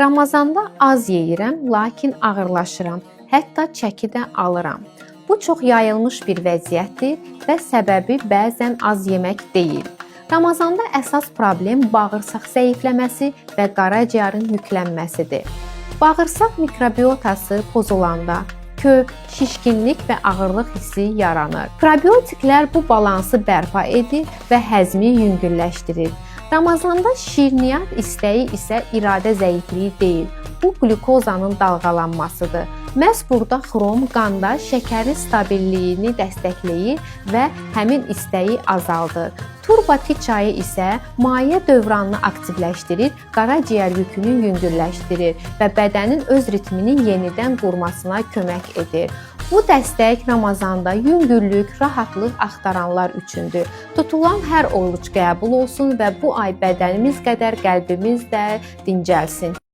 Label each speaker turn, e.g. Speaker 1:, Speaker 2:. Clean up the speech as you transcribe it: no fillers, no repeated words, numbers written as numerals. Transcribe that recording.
Speaker 1: Ramazanda az yeyirəm, lakin ağırlaşıram. Hətta çəki də alıram. Bu çox yayılmış bir vəziyyətdir və səbəbi bəzən az yemək deyil. Ramazanda əsas problem bağırsaq zəifləməsi və qaraciyərin yüklənməsidir. Bağırsaq mikrobiotası pozulanda köp, şişkinlik və ağırlıq hissi yaranır. Probiotiklər bu balansı bərpa edir və həzmi yüngülləşdirir. Ramazanda şirniyyat istəyi isə iradə zəifliyi deyil, bu qlükozanın dalğalanmasıdır. Məhz burada xrom qanda şəkərin stabilliyini dəstəkləyir və həmin istəyi azaldır. Turbati çayı isə maye dövranını aktivləşdirir, qaraciyər yükünü yüngülləşdirir və bədənin öz ritmini yenidən qurmasına kömək edir. Bu dəstək Ramazanda yüngüllük, rahatlıq axtaranlar üçündür. Tutulan hər oruc qəbul olsun və bu ay bədənimiz qədər qəlbimiz də dincəlsin.